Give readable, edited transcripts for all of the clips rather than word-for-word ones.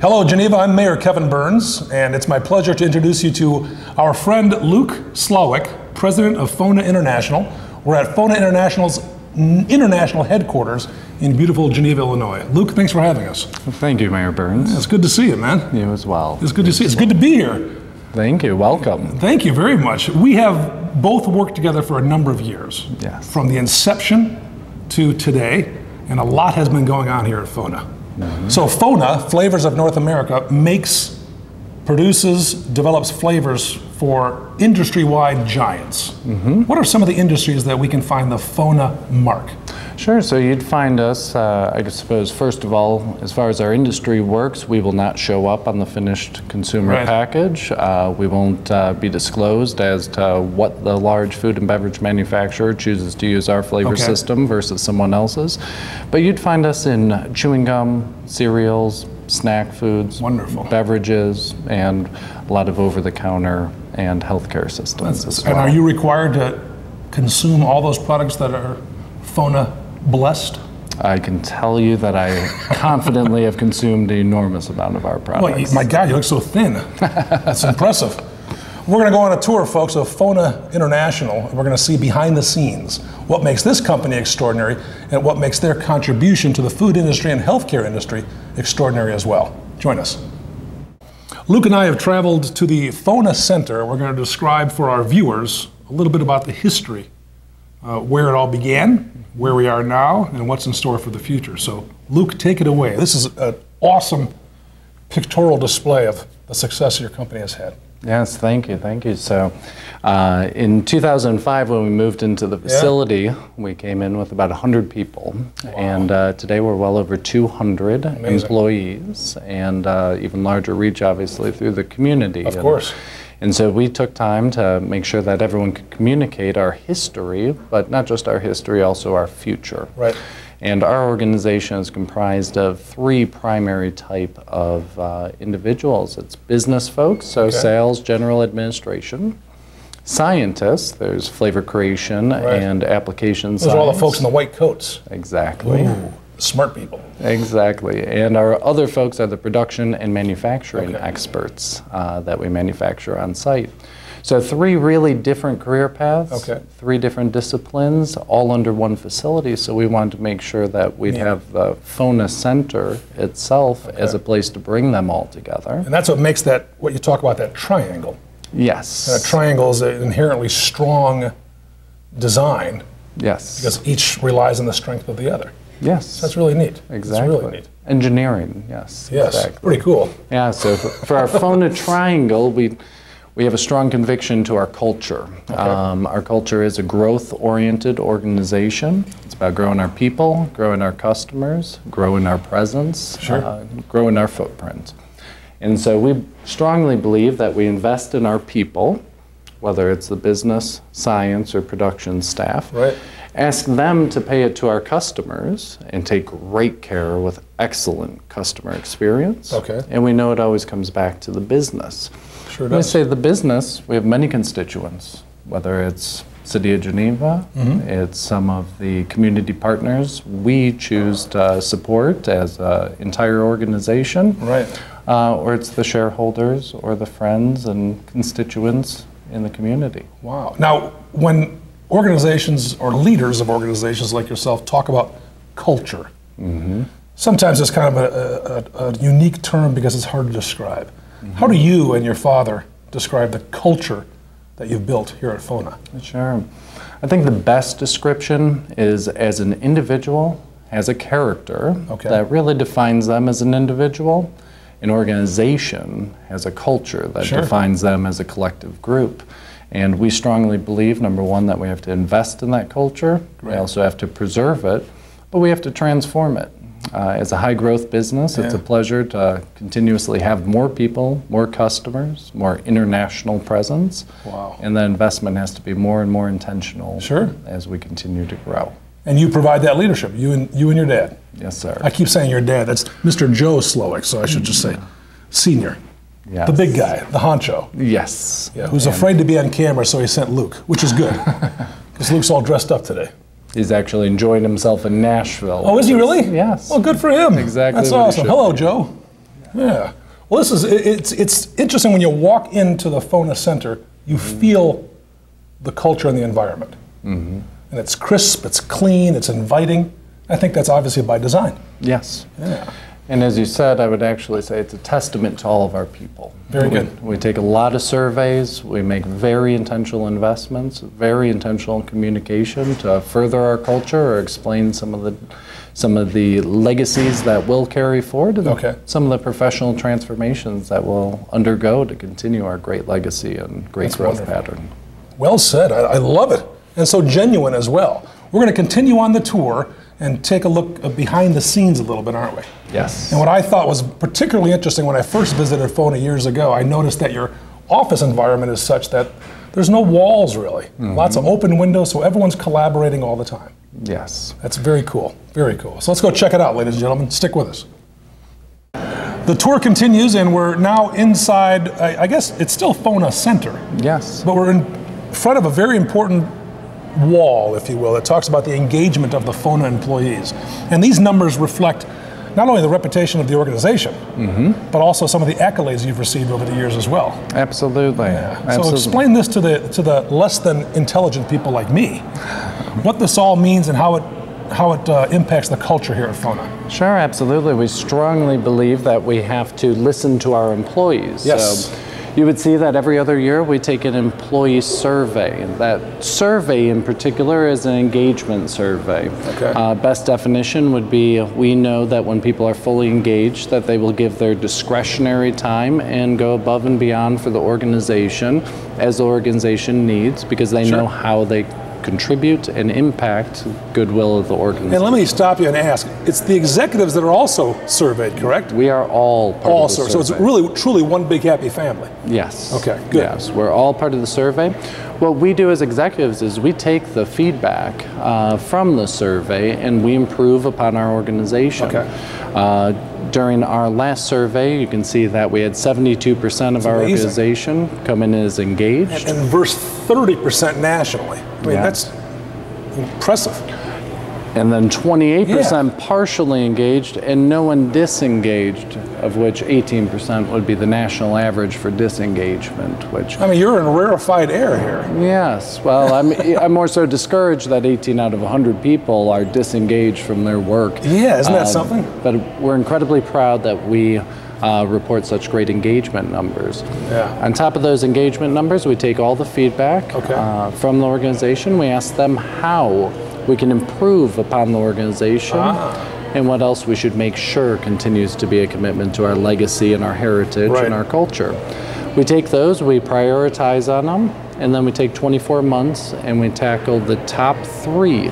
Hello, Geneva. I'm Mayor Kevin Burns, and it's my pleasure to introduce you to our friend Luke Slawick, President of FONA International. We're at FONA International's international headquarters in beautiful Geneva, Illinois. Luke, thanks for having us. Thank you, Mayor Burns. It's good to see you, man. You as well. It's good to see you. It's good to be here. Thank you. Welcome. Thank you very much. We have both worked together for a number of years. Yes. From the inception to today, and a lot has been going on here at FONA. Mm-hmm. So FONA, Flavors of North America, produces, develops flavors for industry-wide giants. Mm-hmm. What are some of the industries that we can find the FONA mark? Sure, so you'd find us, I suppose, first of all, as far as our industry works, we will not show up on the finished consumer package. We won't be disclosed as to what the large food and beverage manufacturer chooses to use our flavor system versus someone else's. But you'd find us in chewing gum, cereals, snack foods, beverages, and a lot of over-the-counter and healthcare systems as well. And are you required to consume all those products that are FONA blessed? I can tell you that I confidently have consumed an enormous amount of our products. Well, my God, you look so thin. That's impressive. We're going to go on a tour, folks, of FONA International, and we're going to see behind the scenes what makes this company extraordinary and what makes their contribution to the food industry and healthcare industry extraordinary as well. Join us. Luke and I have traveled to the FONA Center. We're going to describe for our viewers a little bit about the history, where it all began, where we are now, and what's in store for the future. So, Luke, take it away. This is an awesome pictorial display of the success your company has had. Yes, thank you, thank you. So, in 2005, when we moved into the facility, we came in with about 100 people, and today we're well over 200 employees, and even larger reach, obviously, through the community. Of course. And so we took time to make sure that everyone could communicate our history, but not just our history, also our future. Right. And our organization is comprised of three primary type of individuals. It's business folks, so sales, general administration. Scientists, there's flavor creation and application science. Those are all the folks in the white coats. Exactly. Ooh, smart people. Exactly. And our other folks are the production and manufacturing experts that we manufacture on site. So three really different career paths, three different disciplines, all under one facility. So we wanted to make sure that we'd have the FONA Center itself as a place to bring them all together. And that's what makes that, what you talk about, that triangle. Yes. And a triangle is an inherently strong design. Yes. Because each relies on the strength of the other. Yes. So that's really neat. Exactly. It's really neat. Engineering, yes. Yes, exactly. Pretty cool. Yeah, so for our FONA triangle, we have a strong conviction to our culture. Our culture is a growth-oriented organization. It's about growing our people, growing our customers, growing our presence, growing our footprint. And so we strongly believe that we invest in our people, whether it's the business, science, or production staff. Ask them to pay it to our customers and take great care with excellent customer experience. And we know it always comes back to the business. Sure does. When I say the business, we have many constituents, whether it's City of Geneva, it's some of the community partners we choose to support as an entire organization, or it's the shareholders or the friends and constituents in the community. Wow. Now, when organizations or leaders of organizations like yourself talk about culture, sometimes it's kind of a unique term because it's hard to describe. How do you and your father describe the culture that you've built here at FONA? Sure. I think the best description is as an individual has a character that really defines them as an individual. An organization has a culture that defines them as a collective group. And we strongly believe, number one, that we have to invest in that culture. We also have to preserve it, but we have to transform it. As a high-growth business, it's a pleasure to continuously have more people, more customers, more international presence. And the investment has to be more and more intentional as we continue to grow. And you provide that leadership, you and your dad. Yes, sir. I keep saying your dad. That's Mr. Joe Slawick, so I should just say senior. Yes. The big guy, the honcho. Yes. Yeah, who's afraid to be on camera, so he sent Luke, which is good. Because Luke's all dressed up today. He's actually enjoying himself in Nashville. Oh, is he really? Yes. Well, good for him. Exactly. That's awesome. Hello, Joe. Yeah. Well, it's interesting when you walk into the FONA Center, you feel the culture and the environment. And it's crisp, it's clean, it's inviting. I think that's obviously by design. Yes. Yeah. And as you said, I would actually say it's a testament to all of our people. Very good. We take a lot of surveys, we make very intentional investments, very intentional communication to further our culture or explain some of the legacies that we'll carry forward and some of the professional transformations that we'll undergo to continue our great legacy and great growth pattern. Well said. I love it. And so genuine as well. We're going to continue on the tour and take a look behind the scenes a little bit, aren't we? Yes. And what I thought was particularly interesting when I first visited FONA years ago, I noticed that your office environment is such that there's no walls really. Lots of open windows, so everyone's collaborating all the time. Yes. That's very cool, very cool. So let's go check it out, ladies and gentlemen. Stick with us. The tour continues and we're now inside, I guess it's still FONA Center. Yes. But we're in front of a very important wall, if you will, that talks about the engagement of the FONA employees. And these numbers reflect not only the reputation of the organization, but also some of the accolades you've received over the years as well. Absolutely. Yeah. Absolutely. So explain this to the less than intelligent people like me, what this all means and how it impacts the culture here at FONA. Sure, absolutely. We strongly believe that we have to listen to our employees. Yes. So you would see that every other year we take an employee survey. That survey in particular is an engagement survey. Okay. Best definition would be we know that when people are fully engaged that they will give their discretionary time and go above and beyond for the organization as the organization needs because they know how they contribute and impact goodwill of the organization. And let me stop you and ask, it's the executives that are also surveyed, correct? We are all part of the survey. So it's really, truly one big happy family. Yes. Okay, good. Yes, we're all part of the survey. What we do as executives is we take the feedback from the survey and we improve upon our organization. Okay. During our last survey, you can see that we had 72% of our organization come in as engaged. And verse 30% nationally. I mean, that's impressive. And then 28% partially engaged and no one disengaged, of which 18% would be the national average for disengagement, which... I mean, you're in rarefied air here. Yes. Well, I'm more so discouraged that 18 out of 100 people are disengaged from their work. Yeah, isn't that something? But we're incredibly proud that we report such great engagement numbers. Yeah. On top of those engagement numbers, we take all the feedback from the organization. We ask them how we can improve upon the organization and what else we should make sure continues to be a commitment to our legacy and our heritage and our culture. We take those, we prioritize on them, and then we take 24 months and we tackle the top 3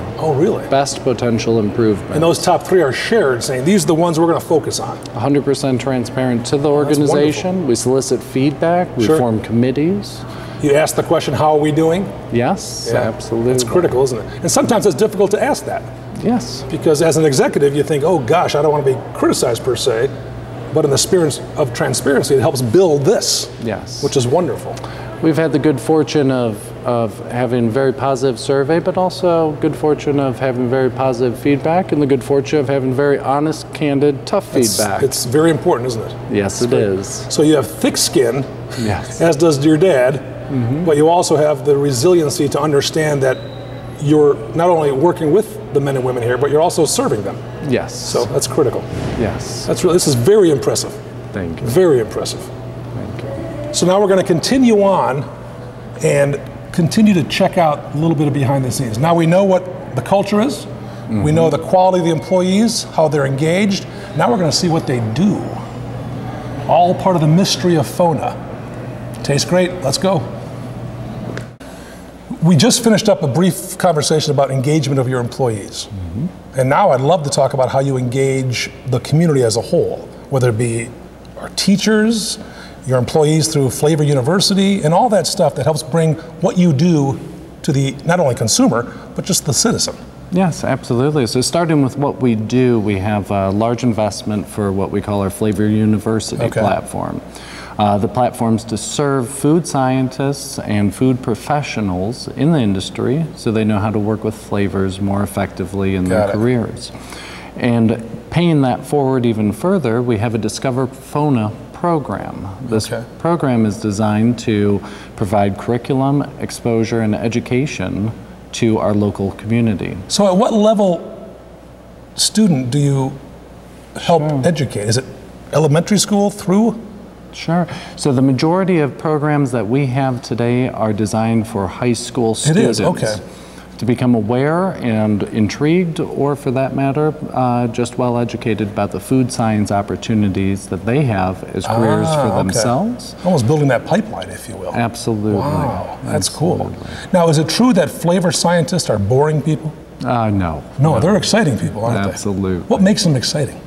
best potential improvements. And those top 3 are shared, saying these are the ones we're going to focus on. 100% transparent to the organization. We solicit feedback, we form committees. You ask the question, how are we doing? Yes, absolutely. It's critical, isn't it? And sometimes it's difficult to ask that. Yes. Because as an executive, you think, oh gosh, I don't want to be criticized per se, but in the spirit of transparency, it helps build this, which is wonderful. We've had the good fortune of having very positive survey, but also good fortune of having very positive feedback and the good fortune of having very honest, candid, tough feedback. It's very important, isn't it? Yes, it is. So you have thick skin, as does your dad, but you also have the resiliency to understand that you're not only working with the men and women here, but you're also serving them. Yes. So that's critical. Yes. This is very impressive. Thank you. Very impressive. Thank you. So now we're going to continue on and continue to check out a little bit of behind the scenes. Now we know what the culture is. We know the quality of the employees, how they're engaged. Now we're going to see what they do. All part of the mystery of FONA. Tastes great. Let's go. We just finished up a brief conversation about engagement of your employees. And now I'd love to talk about how you engage the community as a whole, whether it be our teachers, your employees through Flavor University, and all that stuff that helps bring what you do to the, not only consumer, but just the citizen. Yes, absolutely. So starting with what we do, we have a large investment for what we call our Flavor University platform. The platform's to serve food scientists and food professionals in the industry so they know how to work with flavors more effectively in their careers. And Paying that forward even further, we have a Discover FONA program. This program is designed to provide curriculum, exposure, and education to our local community. So at what level student do you help educate? Is it elementary school through? Sure. So the majority of programs that we have today are designed for high school students. It is, okay. To become aware and intrigued, or for that matter, just well educated about the food science opportunities that they have as careers for themselves. Almost building that pipeline, if you will. Absolutely. Wow, that's cool. Now, is it true that flavor scientists are boring people? No. No, they're exciting people, aren't they? Absolutely. What makes them exciting?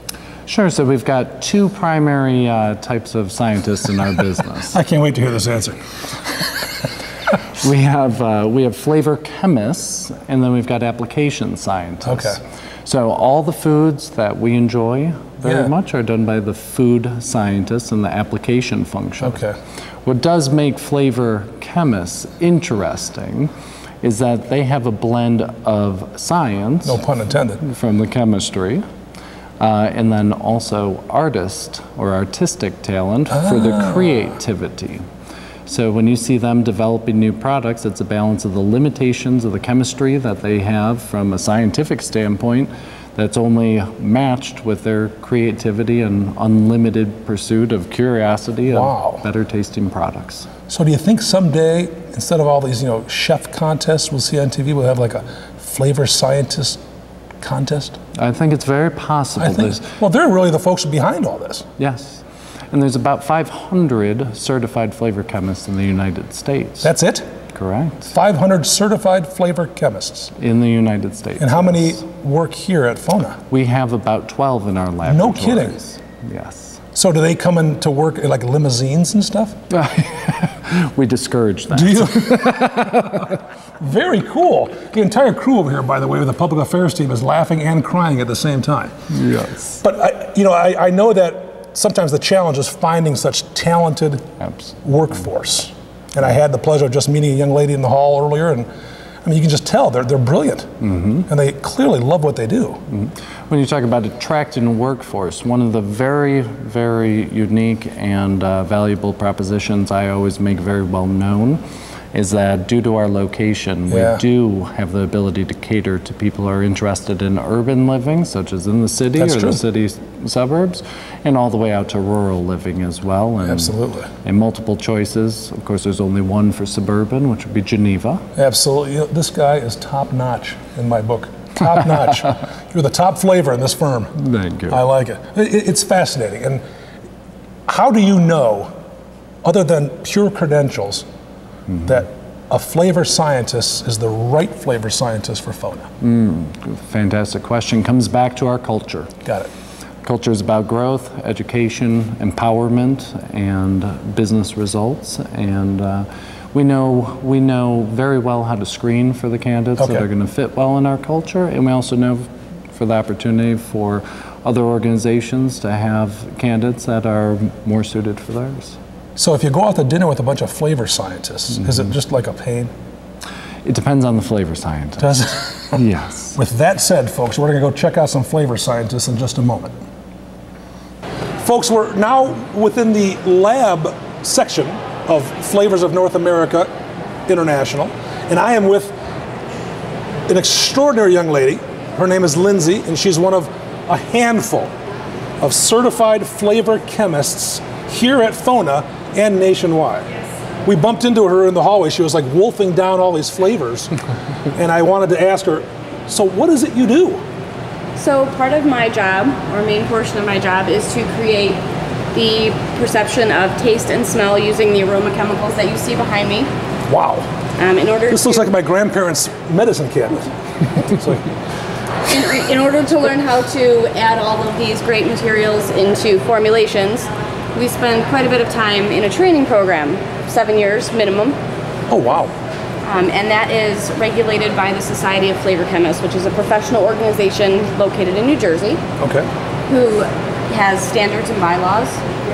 Sure, so we've got two primary types of scientists in our business. I can't wait to hear this answer. We have flavor chemists, and then we've got application scientists. Okay. So all the foods that we enjoy very much are done by the food scientists and the application function. Okay. What does make flavor chemists interesting is that they have a blend of science, no pun intended, from the chemistry, and then also artist or artistic talent for the creativity. So when you see them developing new products, it's a balance of the limitations of the chemistry that they have from a scientific standpoint that's only matched with their creativity and unlimited pursuit of curiosity of better tasting products. So do you think someday, instead of all these, chef contests we'll see on TV, we'll have like a flavor scientist contest? I think it's very possible. Well, they're really the folks behind all this. Yes. And there's about 500 certified flavor chemists in the United States. That's it? Correct. 500 certified flavor chemists. In the United States. And how many work here at FONA? We have about 12 in our laboratories. No kidding? Yes. So do they come in to work in like limousines and stuff? We discourage that. Do you? Very cool. The entire crew over here, by the way, with the public affairs team is laughing and crying at the same time. Yes. But I know that sometimes the challenge is finding such talented workforce. And I had the pleasure of just meeting a young lady in the hall earlier, and I mean, you can just tell they're brilliant, and they clearly love what they do. When you talk about attracting a workforce, one of the very, very unique and valuable propositions I always make very well known is that due to our location, we do have the ability to cater to people who are interested in urban living, such as in the city the city suburbs, and all the way out to rural living as well. And, absolutely. And multiple choices. Of course, there's only one for suburban, which would be Geneva. Absolutely. This guy is top notch in my book. Top notch. You're the top flavor in this firm. Thank you. I like it. It's fascinating. And how do you know, other than pure credentials, that a flavor scientist is the right flavor scientist for FONA? Fantastic question. Comes back to our culture. Got it. Culture is about growth, education, empowerment, and business results. And we know very well how to screen for the candidates that are going to fit well in our culture. And we also know for the opportunity for other organizations to have candidates that are more suited for theirs. So if you go out to dinner with a bunch of flavor scientists, is it just like a pain? It depends on the flavor scientist. Does it? Yes. With that said, folks, we're going to go check out some flavor scientists in just a moment. Folks, we're now within the lab section of Flavors of North America International, and I am with an extraordinary young lady. Her name is Lindsay, and she's one of a handful of certified flavor chemists here at FONA and nationwide. We bumped into her in the hallway. She was like wolfing down all these flavors. And I wanted to ask her, so what is it you do? So part of my job, or main portion of my job, is to create the perception of taste and smell using the aroma chemicals that you see behind me. Wow. This looks like my grandparents' medicine cabinet. In order to learn how to add all of these great materials into formulations, we spend quite a bit of time in a training program, 7 years minimum. Oh, wow. And that is regulated by the Society of Flavor Chemists, which is a professional organization located in New Jersey. Okay. Who has standards and bylaws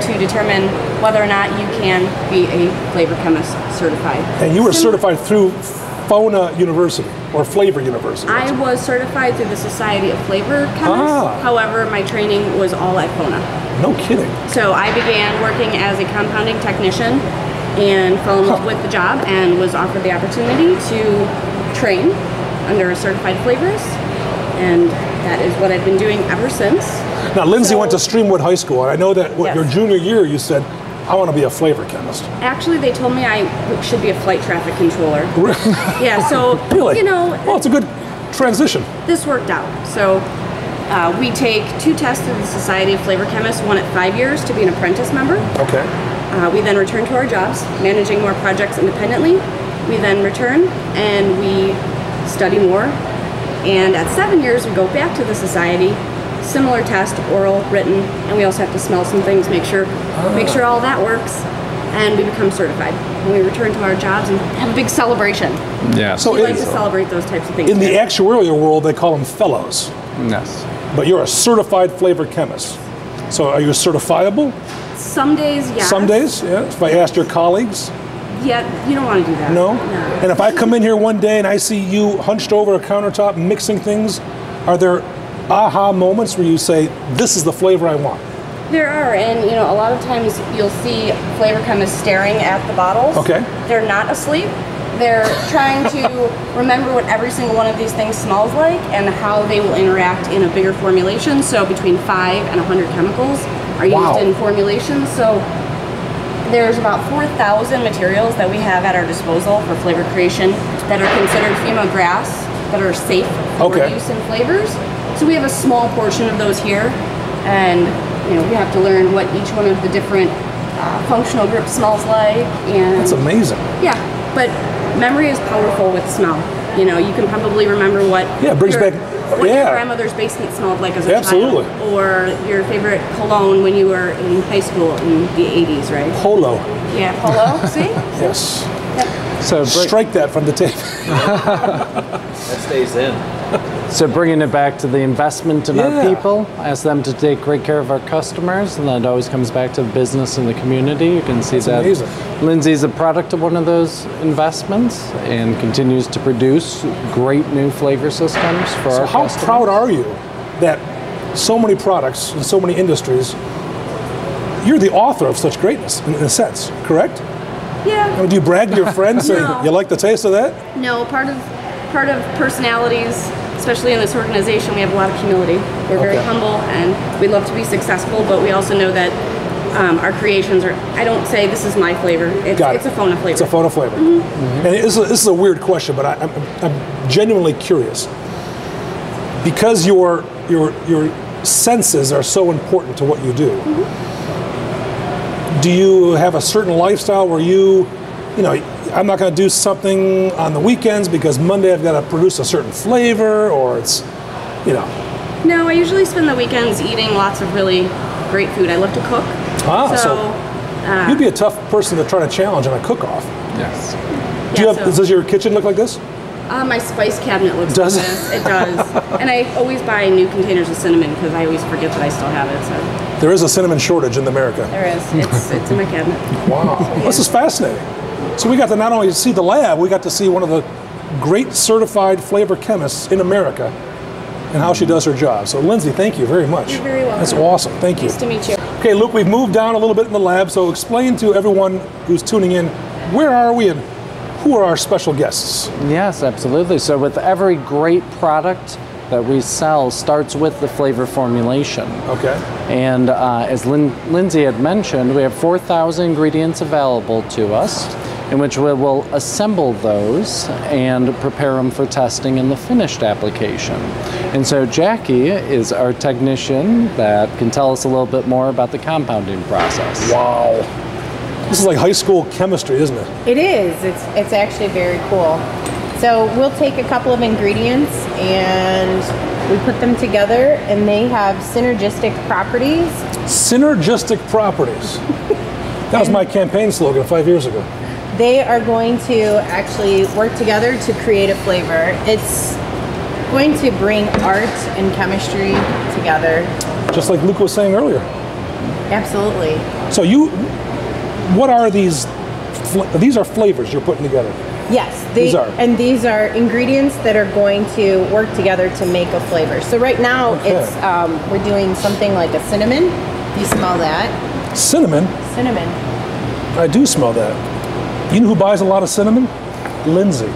to determine whether or not you can be a flavor chemist certified. And you were certified through FONA University or Flavor University? I was certified through the Society of Flavor Chemists. However, my training was all at FONA. No kidding. So I began working as a compounding technician and fell in love with the job and was offered the opportunity to train under a certified flavorist. And that is what I've been doing ever since. Now, Lindsay went to Streamwood High School, and I know that Yes. your junior year you said, I want to be a flavor chemist. Actually, they told me I should be a flight traffic controller. Yeah, so, Really? you know. Well, it's a good transition. This worked out. So we take 2 tests through the Society of Flavor Chemists, one at 5 years to be an apprentice member. Okay. We then return to our jobs, managing more projects independently. We then return and we study more. And at 7 years, we go back to the society, similar test, oral, written, and we also have to smell some things, make sure all that works, and we become certified. And we return to our jobs and have a big celebration. Yeah. So We like to celebrate those types of things. in the actuarial world, they call them fellows, Yes. but you're a certified flavor chemist. So are you certifiable? Some days, yes. Some days, yeah. If I asked your colleagues, Yeah, you don't want to do that. no? And if I come in here one day and I see you hunched over a countertop mixing things, are there aha moments where you say, this is the flavor I want? There are, and you know, a lot of times you'll see flavor chemists staring at the bottles. Okay. They're not asleep. They're trying to remember what every single one of these things smells like and how they will interact in a bigger formulation. So between 5 and 100 chemicals are Wow. used in formulations. So there's about 4,000 materials that we have at our disposal for flavor creation that are considered female grass, that are safe for Okay. use in flavors. So we have a small portion of those here, and you know, we have to learn what each one of the different functional groups smells like. And That's amazing. yeah, but memory is powerful with smell. You know, you can probably remember what Yeah, it brings your, back- what yeah. your grandmother's basement smelled like as a Absolutely. child, or your favorite cologne when you were in high school in the 80s, right? Polo. Yeah, polo. See? Yes. So Strike that from the tape. That stays in. So bringing it back to the investment in Yeah. our people, ask them to take great care of our customers, and then it always comes back to the business and the community. You can see that amazing. Lindsay's a product of one of those investments and continues to produce great new flavor systems for So our how customers. proud are you that so many products in so many industries, you're the author of such greatness, in a sense, correct? I Yeah. mean, do you brag to your friends, say, No. you like the taste of that? No, part of personalities, especially in this organization, we have a lot of humility. We're very Okay. humble and we love to be successful, but we also know that our creations are, I don't say this is my flavor, Got it. it's a FONA flavor. It's a FONA flavor. And this is a weird question, but I'm genuinely curious. Because your senses are so important to what you do, do you have a certain lifestyle where you know, I'm not going to do something on the weekends because Monday I've got to produce a certain flavor, or it's, you know. No, I usually spend the weekends eating lots of really great food. I love to cook. So you'd be a tough person to try to challenge on a cook-off. Yes. Do you have, does your kitchen look like this? My spice cabinet looks Does like this. It does. And I always buy new containers of cinnamon because I always forget that I still have it. So There is a cinnamon shortage in America. there is. It's in my cabinet. Wow, this is fascinating. So we got to not only see the lab, we got to see one of the great certified flavor chemists in America and how she does her job. So Lindsay, thank you very much. You're very welcome. That's awesome, thank you. Nice to meet you. Okay, Luke, we've moved down a little bit in the lab, so explain to everyone who's tuning in, where are we and who are our special guests? Yes, absolutely. So with every great product that we sell starts with the flavor formulation. Okay. And as Lindsay had mentioned, we have 4,000 ingredients available to us, in which we will assemble those and prepare them for testing in the finished application. And so Jackie is our technician that can tell us a little bit more about the compounding process. Wow. This is like high school chemistry, isn't it? It is. It's actually very cool. So we'll take a couple of ingredients and we put them together, and they have synergistic properties. Synergistic properties. That was my campaign slogan 5 years ago. They are going to actually work together to create a flavor. It's going to bring art and chemistry together. Just like Luke was saying earlier. Absolutely. So what are these? These are flavors you're putting together. Yes, These are. and these are ingredients that are going to work together to make a flavor. So right now it's we're doing something like a cinnamon. You smell that? Cinnamon? Cinnamon. I do smell that. You know who buys a lot of cinnamon? Lindsay.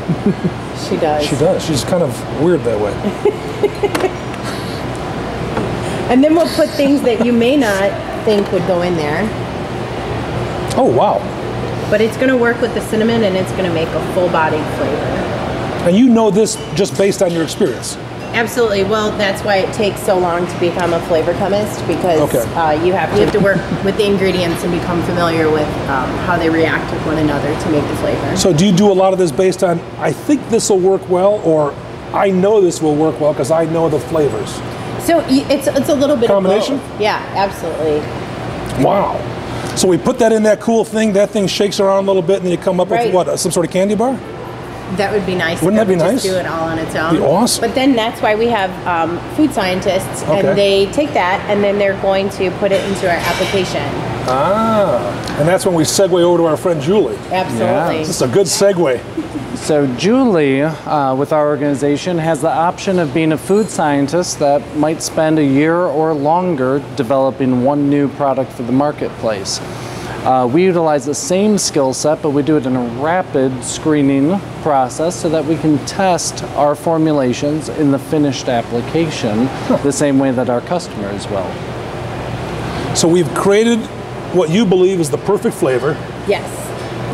She does. She does. She's kind of weird that way. And then we'll put things that you may not think would go in there. Oh, wow. But it's going to work with the cinnamon, and it's going to make a full-bodied flavor. And you know this just based on your experience? Absolutely. Well, that's why it takes so long to become a flavor chemist, because you have to work with the ingredients and become familiar with how they react with one another to make the flavor. So do you do a lot of this based on, I think this will work well, or I know this will work well because I know the flavors? So it's a little bit combination? of both. Yeah, absolutely. Wow. So we put that in that cool thing, that thing shakes around a little bit, and then you come up with what, some sort of candy bar? That would be nice. Wouldn't that be nice? Just do it all on its own. Be awesome. But then that's why we have food scientists, and they take that and then they're going to put it into our application. Ah, and that's when we segue over to our friend Julie. Absolutely. This is a good segue. So Julie, with our organization, has the option of being a food scientist that might spend a year or longer developing one new product for the marketplace. We utilize the same skill set, but we do it in a rapid screening process so that we can test our formulations in the finished application the same way that our customers will. So we've created what you believe is the perfect flavor. Yes.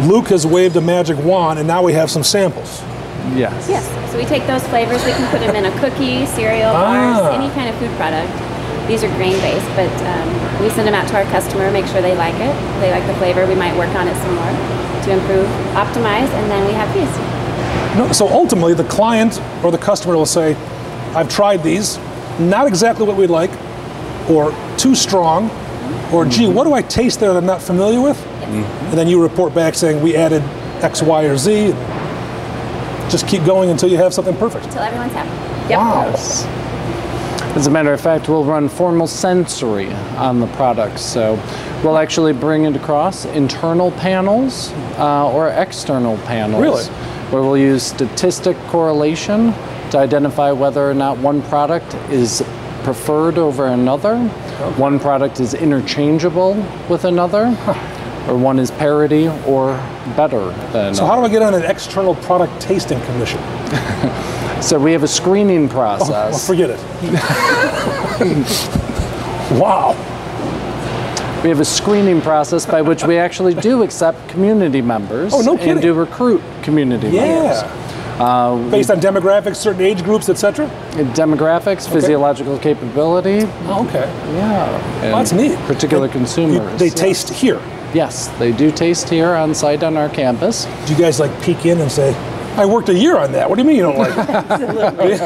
Luke has waved a magic wand, and now we have some samples. Yes. Yes. So we take those flavors, we can put them in a cookie, cereal, bars, any kind of food product. These are grain-based, but we send them out to our customer, make sure they like it. They like the flavor. We might work on it some more to improve, optimize, and then we have these. No, so ultimately, the client or the customer will say, I've tried these, not exactly what we'd like, or too strong, or gee, what do I taste there that I'm not familiar with? Yes. And then you report back saying, we added X, Y, or Z. Just keep going until you have something perfect. Until everyone's happy. Yep. Wow. Yes. As a matter of fact, we'll run formal sensory on the product. So we'll actually bring it across internal panels or external panels. Really? Where we'll use statistic correlation to identify whether or not one product is preferred over another, one product is interchangeable with another, or one is parity or better than another. So how do I get on an external product tasting commission? So we have a screening process. Oh, well, forget it. Wow. We have a screening process by which we actually do accept community members. Oh, no kidding. And do recruit community members. Based on demographics, certain age groups, etc.? Demographics, physiological capability. Oh, okay. Yeah. Well, that's neat. Particular consumers. They taste here. Yes, they do taste here on site on our campus. Do you guys like peek in and say, I worked a year on that. What do you mean you don't like it? Absolutely.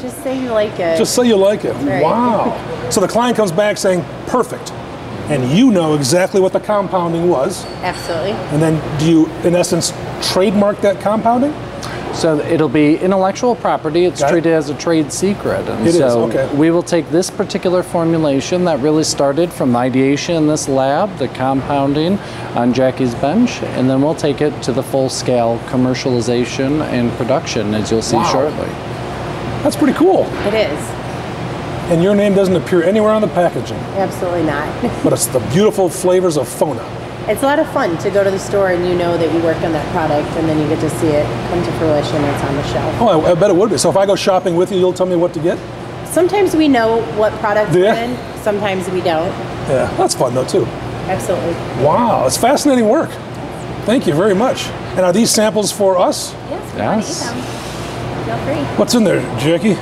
Just say you like it. Just say you like it. Right. Wow. So the client comes back saying, perfect. And you know exactly what the compounding was. Absolutely. And then do you, in essence, trademark that compounding? So it'll be intellectual property. It's treated as a trade secret. And it so is, okay. We will take this particular formulation that really started from ideation in this lab, the compounding on Jackie's bench, and then we'll take it to the full-scale commercialization and production, as you'll see shortly. That's pretty cool. It is. And your name doesn't appear anywhere on the packaging. Absolutely not. But it's the beautiful flavors of FONA. It's a lot of fun to go to the store and you know that you worked on that product, and then you get to see it come to fruition. It's on the shelf. Oh, I bet it would be. So if I go shopping with you, you'll tell me what to get? Sometimes we know what products are in, sometimes we don't. Yeah, that's fun though too. Absolutely. Wow, it's fascinating work. Thank you very much. And are these samples for us? Yes. Yes. Feel free. What's in there, Jackie?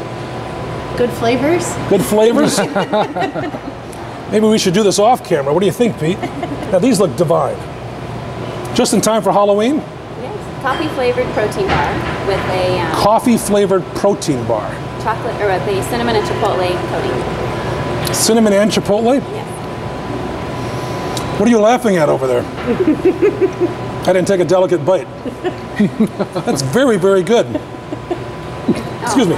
Good flavors. Good flavors? Maybe we should do this off camera. What do you think, Pete? Now these look divine. Just in time for Halloween? Yes. Coffee flavored protein bar with a coffee flavored protein bar. Chocolate or with a cinnamon and chipotle coating. Cinnamon and chipotle? Yes. What are you laughing at over there? I didn't take a delicate bite. That's very, very good. Excuse me.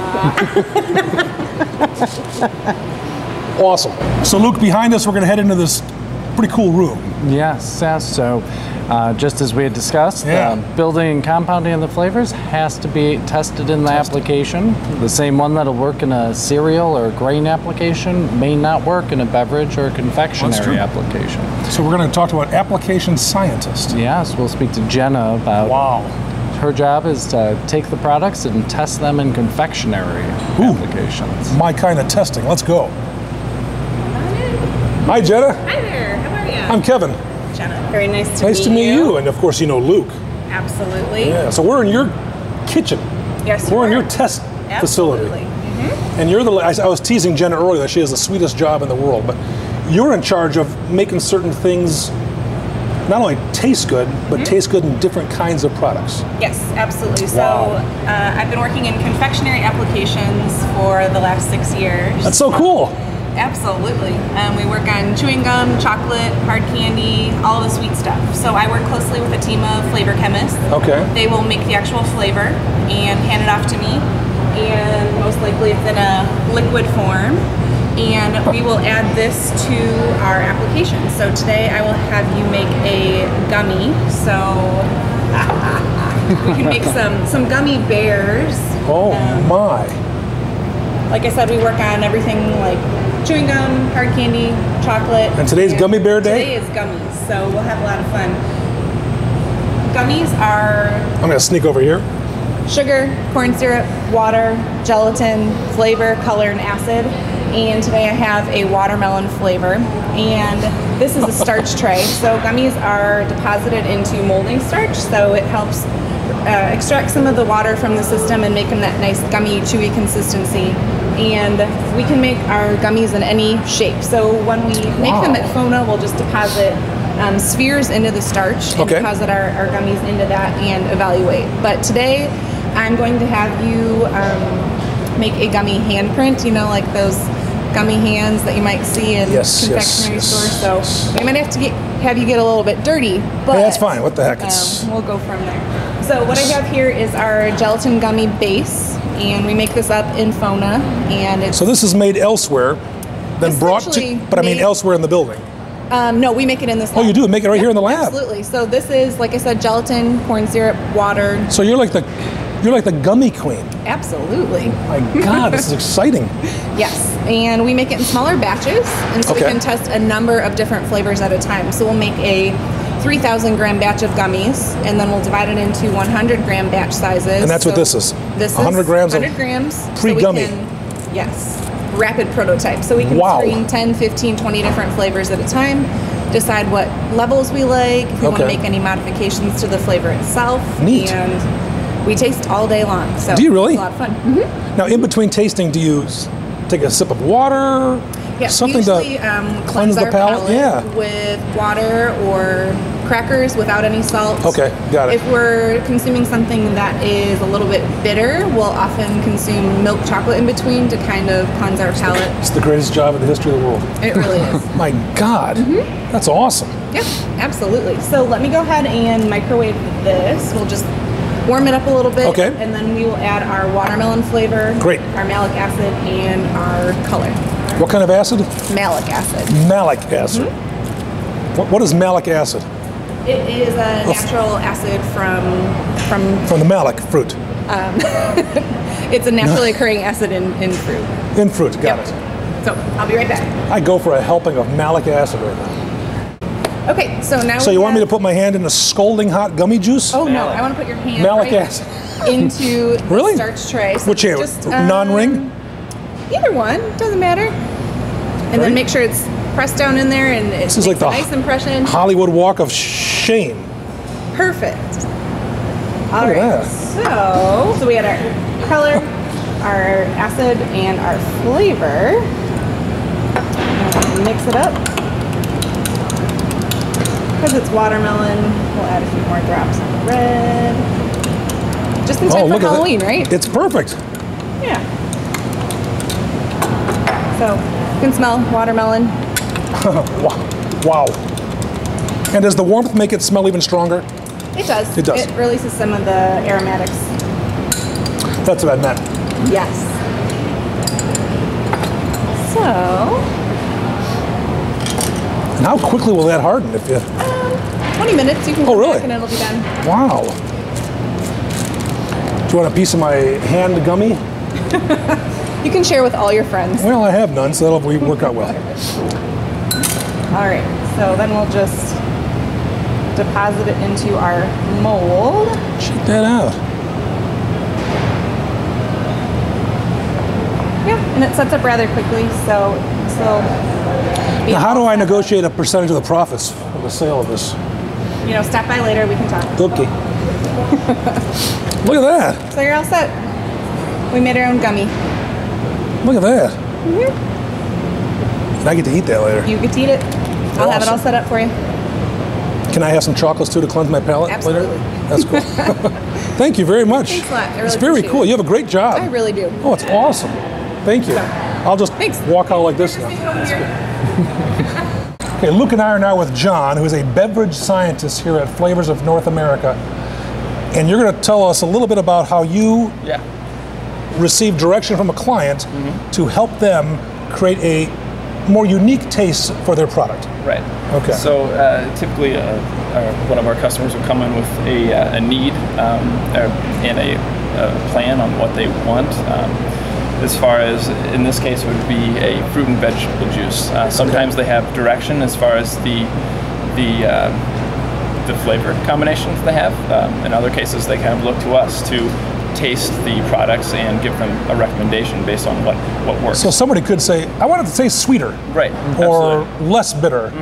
Awesome. So Luke, behind us, we're going to head into this pretty cool room. Yes, so Just as we had discussed, building and compounding of the flavors has to be tested in the application. The same one that'll work in a cereal or grain application may not work in a beverage or confectionery application. So we're going to talk about application scientist. Yes, we'll speak to Jenna about her job is to take the products and test them in confectionery applications. My kind of testing. Let's go. Hi, Jenna. Hi there. How are you? I'm Kevin. Jenna. Very nice to meet you. Nice to meet you. And of course, you know Luke. Absolutely. Yeah. So we're in your kitchen. Yes, we're in your test facility. And you're the. I was teasing Jenna earlier that she has the sweetest job in the world, but you're in charge of making certain things not only taste good, but taste good in different kinds of products. Yes, absolutely. So I've been working in confectionery applications for the last 6 years. That's so cool. Absolutely. We work on chewing gum, chocolate, hard candy, all the sweet stuff. So I work closely with a team of flavor chemists. Okay. They will make the actual flavor and hand it off to me. And most likely it's in a liquid form. And we will add this to our application. So today I will have you make a gummy. So we can make some gummy bears. Oh my. Like I said, we work on everything like chewing gum, hard candy, chocolate. And today's Gummy Bear Day? Today is gummies, so we'll have a lot of fun. Gummies are... I'm going to sneak over here. Sugar, corn syrup, water, gelatin, flavor, color, and acid. And today I have a watermelon flavor. And this is a starch tray. So gummies are deposited into molding starch, so it helps extract some of the water from the system and make them that nice gummy, chewy consistency. And we can make our gummies in any shape. So when we make them at FONA, we'll just deposit spheres into the starch and deposit our gummies into that and evaluate. But today I'm going to have you make a gummy handprint, you know, like those gummy hands that you might see in confectionery stores. So we might have to have you get a little bit dirty, but hey, that's fine. What the heck? We'll go from there. So what I have here is our gelatin gummy base, and we make this up in FONA. And it's so this is made elsewhere, then brought to, but I mean elsewhere in the building. No, we make it in this lab. Oh, you do? Make it right here in the lab? Absolutely. So this is, like I said, gelatin, corn syrup, water. So you're like the gummy queen. Absolutely. My God, this is exciting. Yes, and we make it in smaller batches, and so we can test a number of different flavors at a time. So we'll make a 3,000 gram batch of gummies, and then we'll divide it into 100 gram batch sizes. And that's what this is? This 100 is grams 100 grams. pre-gummy. So yes, rapid prototype. So we can screen 10, 15, 20 different flavors at a time, decide what levels we like, if we want to make any modifications to the flavor itself. Neat. And we taste all day long. So do you really? It's a lot of fun. Now, in between tasting, do you take a sip of water? Yeah, something usually, to cleanse the our palate? With water or crackers without any salt. Okay, got it. If we're consuming something that is a little bit bitter, we'll often consume milk chocolate in between to kind of cleanse our palate. It's the greatest job in the history of the world. It really is. My God, that's awesome. Yep, absolutely. So let me go ahead and microwave this. We'll just warm it up a little bit, and then we will add our watermelon flavor, our malic acid, and our color. What kind of acid? Malic acid. Malic acid. What is malic acid? It is a natural acid from the malic fruit. It's a naturally occurring acid in fruit. In fruit, got it. So I'll be right back. I go for a helping of malic acid right now. Okay, so now. So you want me to put my hand in the scalding hot gummy juice? Oh no, I want to put your hand malic acid into the starch tray. So which hand? Just, non-ring? Either one, doesn't matter. And then make sure it's pressed down in there and it makes like a nice impression. Hollywood Walk of Shame. Perfect. All right. So we had our color, our acid, and our flavor. And mix it up. Because it's watermelon, we'll add a few more drops of red. Just in time for Halloween, right? It's perfect. Yeah. So you can smell watermelon. Wow. And does the warmth make it smell even stronger? It does. It does. It releases some of the aromatics. That's what I meant. Yes. So. And how quickly will that harden if you? 20 minutes. You can come really? back and it'll be done. Wow. Do you want a piece of my hand gummy? You can share with all your friends. Well, I have none, so that'll work out well. All right, so then we'll just deposit it into our mold. Check that out. Yeah, and it sets up rather quickly, so Now, how do I negotiate a percentage of the profits of the sale of this? You know, stop by later, we can talk. Okay. Look at that. So you're all set. We made our own gummy. Look at that. Mm-hmm. And I get to eat that later. You get to eat it. I'll have it all set up for you. Can I have some chocolates too to cleanse my palate Absolutely. later? That's cool. Thank you very much. Thanks a lot. I really it's very appreciate cool. it. You have a great job. I really do. Oh, it's awesome. Thank you. I'll just walk out like this now. Okay, Luke and I are now with John, who is a beverage scientist here at Flavors of North America. And you're going to tell us a little bit about how you receive direction from a client to help them create a more unique taste for their product. Right. Okay. So typically, one of our customers will come in with a need and a plan on what they want. As far as, in this case, would be a fruit and vegetable juice. Sometimes they have direction as far as the flavor combinations they have. In other cases, they kind of look to us to taste the products and give them a recommendation based on what works. So somebody could say, I want it to taste sweeter. Right. Or Absolutely. less bitter.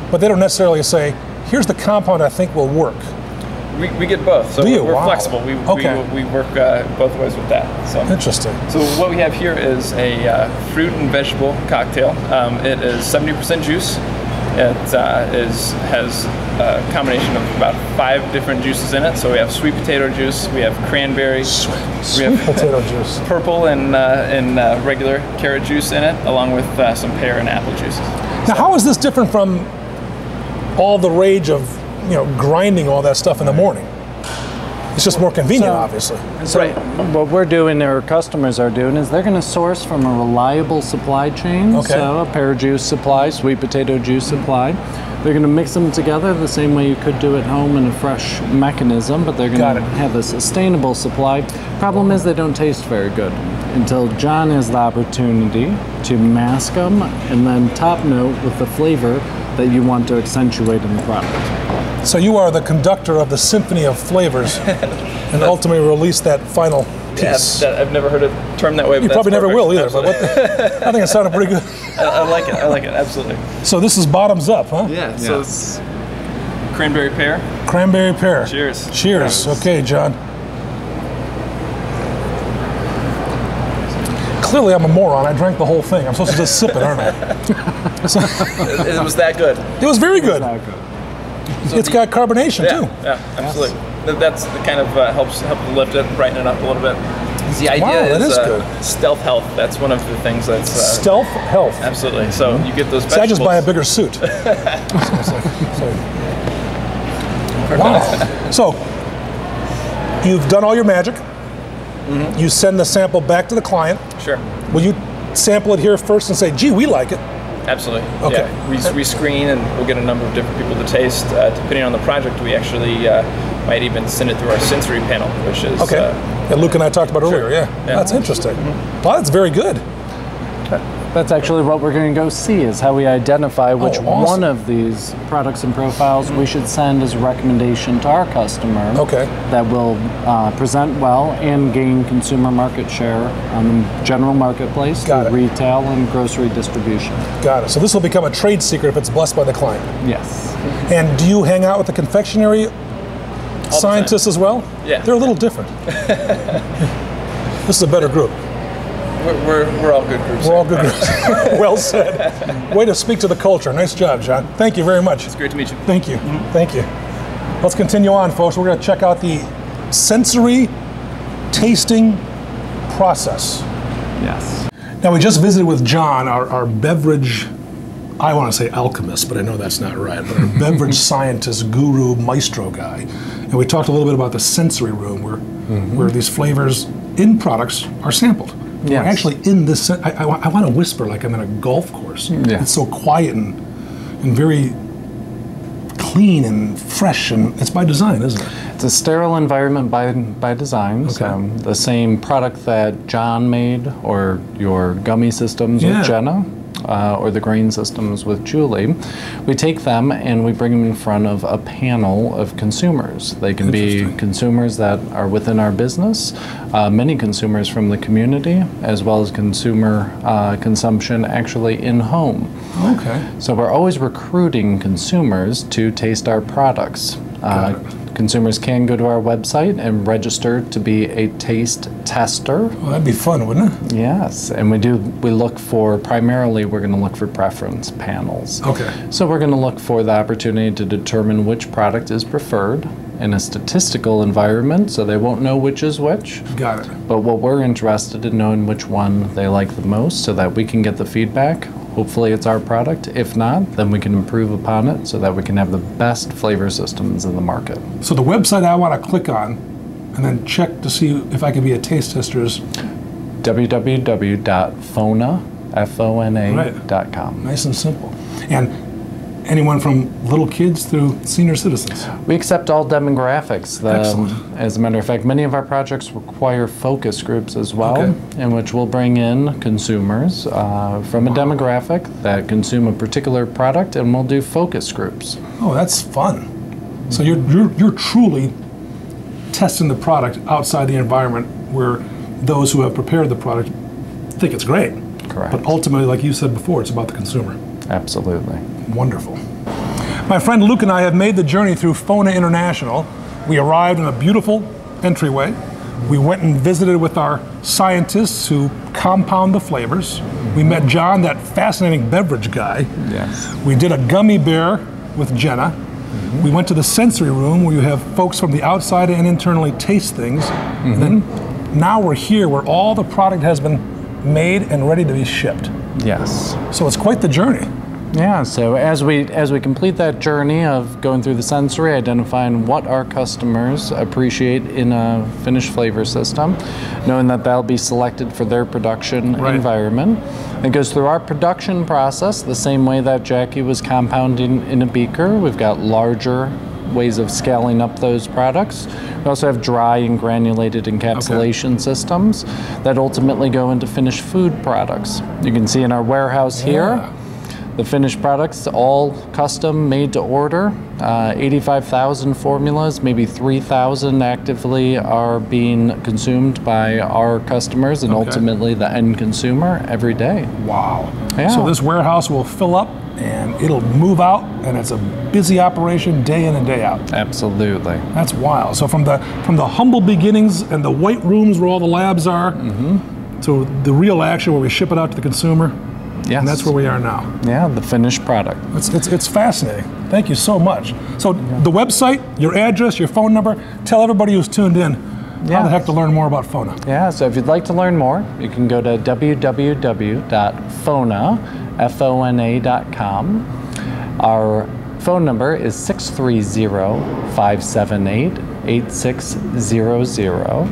But they don't necessarily say, here's the compound I think will work. We get both. So Do you? we're Wow. flexible. We work both ways with that. So. Interesting. So what we have here is a fruit and vegetable cocktail. It is 70% juice. It has a combination of about 5 different juices in it. So we have sweet potato juice, we have cranberry, Sweet potato juice. purple and regular carrot juice in it, along with some pear and apple juices. Now, how is this different from all the rage of grinding all that stuff in the morning? It's just more convenient, obviously. So what we're doing, or customers are doing, is they're going to source from a reliable supply chain. Okay. So a pear juice supply, sweet potato juice supply. They're going to mix them together the same way you could do at home in a fresh mechanism, but they're going to have a sustainable supply. Problem is they don't taste very good until John has the opportunity to mask them and then top note with the flavor that you want to accentuate in the product. So you are the conductor of the symphony of flavors and ultimately release that final piece. Yeah, I've never heard a term that way. You but probably that's never will either, Absolutely. but I think it sounded pretty good. I like it, absolutely. So this is bottoms up, huh? Yeah, so it's cranberry pear. Cranberry pear. Cheers. Cheers. Okay, John. Clearly I'm a moron. I drank the whole thing. I'm supposed to just sip it, aren't I? It was that good. It was very good. So It's got carbonation too. Yeah, absolutely. That's the kind of helps lift it, brighten it up a little bit. The idea that is good. Stealth health. That's one of the things that's Stealth health. Absolutely. So you get those vegetables. So I just buy a bigger suit. Wow. So you've done all your magic. You send the sample back to the client. Sure. Will you sample it here first and say, gee, we like it? Absolutely. Okay. Yeah. We screen and we'll get a number of different people to taste. Depending on the project, we actually might even send it through our sensory panel, which is that Luke and I talked about earlier. Yeah. That's interesting. Well, that's very good. That's actually what we're going to go see, is how we identify which awesome. one of these products and profiles we should send as a recommendation to our customer that will present well and gain consumer market share on the general marketplace, through retail and grocery distribution. Got it. So this will become a trade secret if it's blessed by the client. Yes. And do you hang out with the confectionery scientists as well? Yeah. They're a little different. This is a better group. We're all good groups. We're all good groups. Well said. Way to speak to the culture. Nice job, John. Thank you very much. It's great to meet you. Thank you. Thank you. Let's continue on, folks. We're going to check out the sensory tasting process. Yes. Now, we just visited with John, our beverage, I want to say alchemist, but I know that's not right, but our beverage scientist, guru, maestro guy. And we talked a little bit about the sensory room where these flavors in products are sampled. Yes. We're actually in this, I want to whisper like I'm in a golf course. Yeah. It's so quiet and very clean and fresh, and it's by design, isn't it? It's a sterile environment by design. Okay. The same product that John made, or your gummy systems with Jenna, or the grain systems with Julie, we take them and we bring them in front of a panel of consumers. They can be consumers that are within our business, many consumers from the community, as well as consumer consumption actually in home. Okay. So we're always recruiting consumers to taste our products. Consumers can go to our website and register to be a taste tester. Well, that'd be fun, wouldn't it? Yes, and we look for, primarily we're going to look for preference panels. Okay. So we're going to look for the opportunity to determine which product is preferred in a statistical environment, so they won't know which is which. Got it. But what we're interested in knowing which one they like the most so that we can get the feedback. Hopefully it's our product. If not, then we can improve upon it so that we can have the best flavor systems in the market. So the website I want to click on and then check to see if I can be a taste tester is www.FONA.com. Nice and simple. And anyone from little kids through senior citizens? We accept all demographics. Excellent. As a matter of fact, many of our projects require focus groups as well, in which we'll bring in consumers from a demographic that consume a particular product, and we'll do focus groups. Oh, that's fun. So you're truly testing the product outside the environment where those who have prepared the product think it's great. Correct. But ultimately, like you said before, it's about the consumer. Absolutely. Wonderful. My friend Luke and I have made the journey through FONA International. We arrived in a beautiful entryway. We went and visited with our scientists who compound the flavors. We met John, that fascinating beverage guy. Yes. We did a gummy bear with Jenna. We went to the sensory room where you have folks from the outside and internally taste things. And then now we're here where all the product has been made and ready to be shipped. Yes. So it's quite the journey. Yeah, so as we complete that journey of going through the sensory, identifying what our customers appreciate in a finished flavor system, knowing that that'll be selected for their production environment. It goes through our production process the same way that Jackie was compounding in a beaker. We've got larger ways of scaling up those products. We also have dry and granulated encapsulation systems that ultimately go into finished food products. You can see in our warehouse here, the finished products, all custom, made to order. 85,000 formulas, maybe 3,000 actively are being consumed by our customers and ultimately the end consumer every day. Wow. Yeah. So this warehouse will fill up and it'll move out, and it's a busy operation day in and day out. Absolutely. That's wild. So from the humble beginnings and the white rooms where all the labs are to the real action where we ship it out to the consumer. Yes. And that's where we are now. Yeah, the finished product. It's fascinating. Thank you so much. So the website, your address, your phone number, tell everybody who's tuned in how the heck to learn more about FONA. Yeah, so if you'd like to learn more, you can go to www.FONA.com. Our phone number is 630-578-8600.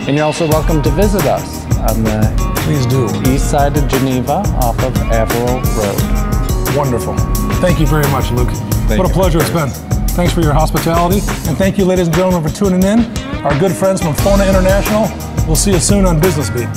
And you're also welcome to visit us on the east side of Geneva off of Averill Road. Wonderful. Thank you very much, Luke. What a pleasure it's been. Thanks for your hospitality. And thank you, ladies and gentlemen, for tuning in. Our good friends from FONA International. We'll see you soon on Business Beat.